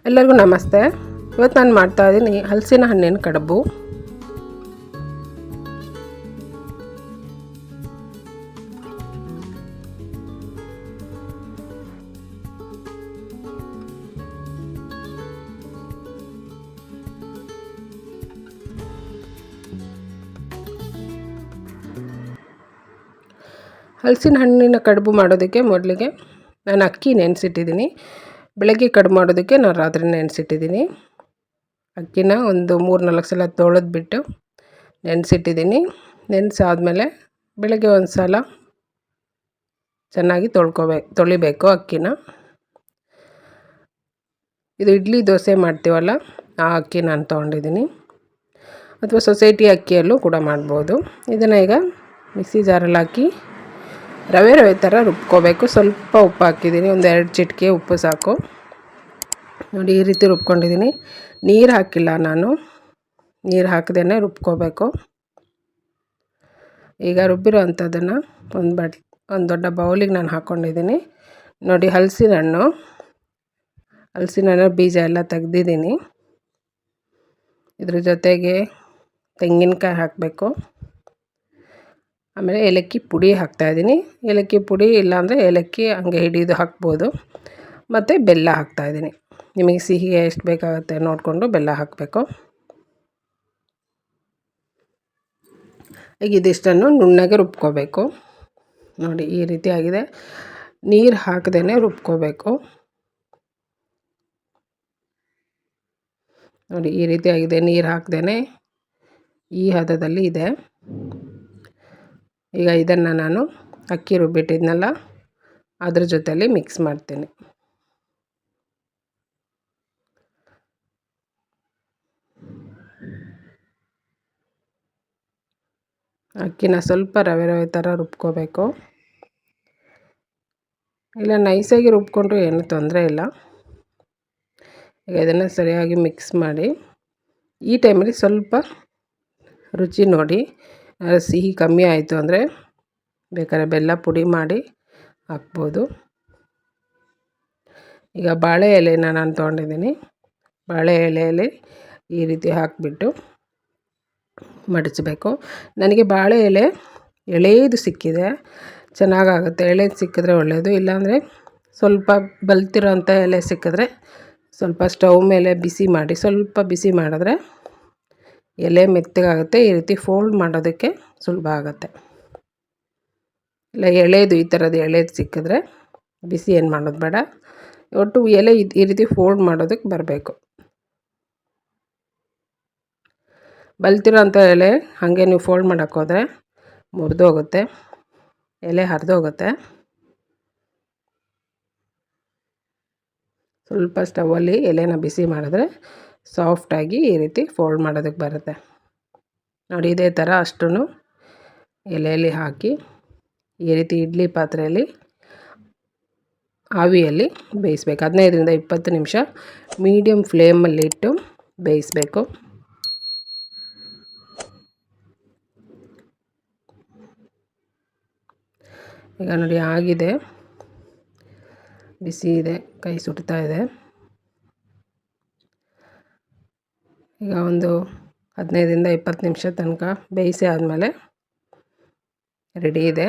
ಎಲ್ಲರಿಗೂ ನಮಸ್ತೆ. ಇವತ್ತು ನಾನು ಮಾಡ್ತಾ ಇದ್ದೀನಿ ಹಲಸಿನ ಹಣ್ಣಿನ ಕಡುಬು. ಹಲಸಿನ ಹಣ್ಣಿನ ಕಡುಬು ಮಾಡೋದಕ್ಕೆ ಮೊದಲಿಗೆ ನಾನು ಅಕ್ಕಿ ನೆನೆಸಿಟ್ಟಿದ್ದೀನಿ. ಬೆಳಗ್ಗೆ ಕಡುಬು ಮಾಡೋದಕ್ಕೆ ನಾನು ರಾತ್ರಿ ನೆನೆಸಿಟ್ಟಿದ್ದೀನಿ. ಅಕ್ಕಿನ ಒಂದು 3-4 ಸಲ ತೊಳೆದ್ಬಿಟ್ಟು ನೆನೆಸಾದ್ಮೇಲೆ ಬೆಳಗ್ಗೆ ಒಂದು ಸಲ ಚೆನ್ನಾಗಿ ತೊಳಿಬೇಕು ಅಕ್ಕಿನ. ಇದು ಇಡ್ಲಿ ದೋಸೆ ಮಾಡ್ತೀವಲ್ಲ ಆ ಅಕ್ಕಿ ನಾನು ತೊಗೊಂಡಿದ್ದೀನಿ, ಅಥವಾ ಸೊಸೈಟಿ ಅಕ್ಕಿಯಲ್ಲೂ ಕೂಡ ಮಾಡ್ಬೋದು. ಇದನ್ನು ಈಗ ಮಿಕ್ಸಿ ಜಾರಲ್ಲಿ ಹಾಕಿ ರವೆ ಥರ ರುಬ್ಕೋಬೇಕು. ಸ್ವಲ್ಪ ಉಪ್ಪು ಹಾಕಿದ್ದೀನಿ, ಒಂದು 2 ಚಿಟಿಕೆ ಉಪ್ಪು ಸಾಕು. ನೋಡಿ ಈ ರೀತಿ ರುಬ್ಕೊಂಡಿದ್ದೀನಿ. ನೀರು ಹಾಕಿಲ್ಲ, ನಾನು ನೀರು ಹಾಕದೇನೆ ರುಬ್ಕೋಬೇಕು. ಈಗ ರುಬ್ಬಿರೋ ಅಂಥದ್ದನ್ನು ಒಂದು ದೊಡ್ಡ ಬೌಲಿಗೆ ನಾನು ಹಾಕ್ಕೊಂಡಿದ್ದೀನಿ. ನೋಡಿ ಹಲಸಿನ ಹಣ್ಣು ಬೀಜ ಎಲ್ಲ ತೆಗೆದಿದ್ದೀನಿ. ಇದ್ರ ಜೊತೆಗೆ ತೆಂಗಿನಕಾಯಿ ಹಾಕಬೇಕು. ಆಮೇಲೆ ಏಲಕ್ಕಿ ಪುಡಿ ಹಾಕ್ತಾಯಿದ್ದೀನಿ. ಏಲಕ್ಕಿ ಪುಡಿ ಇಲ್ಲಾಂದರೆ ಏಲಕ್ಕಿ ಹಂಗೆ ಹಿಡಿದು ಹಾಕ್ಬೋದು. ಮತ್ತು ಬೆಲ್ಲ ಹಾಕ್ತಾಯಿದ್ದೀನಿ. ನಿಮಗೆ ಸಿಹಿ ಎಷ್ಟು ಬೇಕಾಗುತ್ತೆ ನೋಡಿಕೊಂಡು ಬೆಲ್ಲ ಹಾಕಬೇಕು. ಈಗ ಇದಿಷ್ಟನ್ನು ನುಣ್ಣಗೆ ರುಬ್ಕೋಬೇಕು. ನೋಡಿ ಈ ರೀತಿ ಆಗಿದೆ. ನೀರು ಹಾಕದೇನೆ ರುಬ್ಕೋಬೇಕು. ನೋಡಿ ಈ ರೀತಿ ಆಗಿದೆ, ನೀರು ಹಾಕದೇನೆ ಈ ಹದದಲ್ಲಿ ಇದೆ. ಈಗ ಇದನ್ನು ನಾನು ಅಕ್ಕಿ ರುಬ್ಬಿಟ್ಟಿದ್ನಲ್ಲ ಅದ್ರ ಜೊತೆಯಲ್ಲಿ ಮಿಕ್ಸ್ ಮಾಡ್ತೀನಿ. ಅಕ್ಕಿನ ಸ್ವಲ್ಪ ರವೆ ಥರ ರುಬ್ಕೋಬೇಕು. ಇಲ್ಲ ನೈಸಾಗಿ ರುಬ್ಕೊಂಡ್ರೂ ಏನೂ ತೊಂದರೆ ಇಲ್ಲ. ಈಗ ಇದನ್ನು ಸರಿಯಾಗಿ ಮಿಕ್ಸ್ ಮಾಡಿ, ಈ ಟೈಮಲ್ಲಿ ಸ್ವಲ್ಪ ರುಚಿ ನೋಡಿ, ಸಿಹಿ ಕಮ್ಮಿ ಆಯಿತು ಅಂದರೆ ಬೇಕಾದ್ರೆ ಬೆಲ್ಲ ಪುಡಿ ಮಾಡಿ ಹಾಕ್ಬೋದು. ಈಗ ಬಾಳೆ ಎಲೆನ ನಾನು ತೊಗೊಂಡಿದ್ದೀನಿ. ಬಾಳೆ ಎಲೆಯಲ್ಲಿ ಈ ರೀತಿ ಹಾಕಿಬಿಟ್ಟು ಮಡಚಬೇಕು. ನನಗೆ ಬಾಳೆ ಎಲೆ ಎಳೆದು ಸಿಕ್ಕಿದೆ, ಚೆನ್ನಾಗಾಗುತ್ತೆ. ಎಳೆದು ಸಿಕ್ಕಿದ್ರೆ ಒಳ್ಳೆಯದು. ಇಲ್ಲಾಂದರೆ ಸ್ವಲ್ಪ ಬಲ್ತಿರೋಂಥ ಎಲೆ ಸಿಕ್ಕಿದ್ರೆ ಸ್ವಲ್ಪ ಸ್ಟವ್ ಮೇಲೆ ಸ್ವಲ್ಪ ಬಿಸಿ ಮಾಡಿದ್ರೆ ಎಲೆ ಮೆತ್ತಗಾಗುತ್ತೆ. ಈ ರೀತಿ ಫೋಲ್ಡ್ ಮಾಡೋದಕ್ಕೆ ಸುಲಭ ಆಗುತ್ತೆ. ಇಲ್ಲ ಎಳೆದು ಈ ಥರದ್ದು ಎಳೆದು ಸಿಕ್ಕಿದ್ರೆ ಬಿಸಿ ಏನು ಮಾಡೋದು ಬೇಡ, ಒಟ್ಟು ಎಲೆ ಈ ರೀತಿ ಫೋಲ್ಡ್ ಮಾಡೋದಕ್ಕೆ ಬರಬೇಕು. ಬಲ್ತಿರೋಂಥ ಎಲೆ ಹಾಗೆ ನೀವು ಫೋಲ್ಡ್ ಮಾಡೋಕ್ಕೋದ್ರೆ ಮುರಿದೋಗುತ್ತೆ, ಎಲೆ ಹರಿದೋಗುತ್ತೆ. ಸ್ವಲ್ಪ ಸ್ಟವಲ್ಲಿ ಎಲೆನ ಬಿಸಿ ಮಾಡಿದ್ರೆ ಸಾಫ್ಟಾಗಿ ಈ ರೀತಿ ಫೋಲ್ಡ್ ಮಾಡೋದಕ್ಕೆ ಬರುತ್ತೆ. ನೋಡಿ ಇದೇ ಥರ ಅಷ್ಟೂ ಎಲೆಯಲ್ಲಿ ಹಾಕಿ ಈ ರೀತಿ ಇಡ್ಲಿ ಪಾತ್ರೆಯಲ್ಲಿ ಆವಿಯಲ್ಲಿ ಬೇಯಿಸ್ಬೇಕು. 15-20 ನಿಮಿಷ ಮೀಡಿಯಮ್ ಫ್ಲೇಮಲ್ಲಿಟ್ಟು ಬೇಯಿಸಬೇಕು. ಈಗ ನೋಡಿ ಆಗಿದೆ, ಬಿಸಿ ಇದೆ, ಕೈ ಸುಡ್ತಾ ಇದೆ. ಈಗ ಒಂದು 15-20 ನಿಮಿಷ ತನಕ ಬೇಯಿಸಿ ಆದಮೇಲೆ ರೆಡಿ ಇದೆ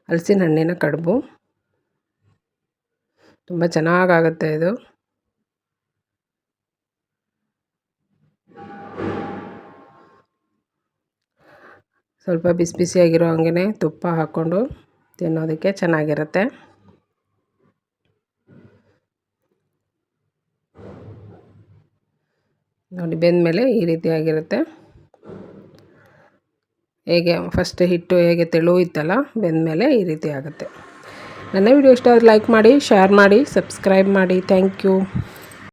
ಹಲಸಿನ ಹಣ್ಣಿನ ಕಡುಬು. ತುಂಬ ಚೆನ್ನಾಗಾಗುತ್ತೆ ಇದು. ಸ್ವಲ್ಪ ಬಿಸಿಯಾಗಿರೋ ಹಂಗೆ ತುಪ್ಪ ಹಾಕ್ಕೊಂಡು ತಿನ್ನೋದಕ್ಕೆ ಚೆನ್ನಾಗಿರುತ್ತೆ. ನೋಡಿ ಬೆಂದಮೇಲೆ ಈ ರೀತಿಯಾಗಿರುತ್ತೆ. ಹೇಗೆ ಫಸ್ಟ್ ಹಿಟ್ಟು ಹೇಗೆ ತೆಳು ಇತ್ತಲ್ಲ, ಬೆಂದಮೇಲೆ ಈ ರೀತಿ ಆಗುತ್ತೆ. ನನ್ನ ವಿಡಿಯೋ ಇಷ್ಟ ಆದರೆ ಲೈಕ್ ಮಾಡಿ, ಶೇರ್ ಮಾಡಿ, ಸಬ್ಸ್ಕ್ರೈಬ್ ಮಾಡಿ. Thank you.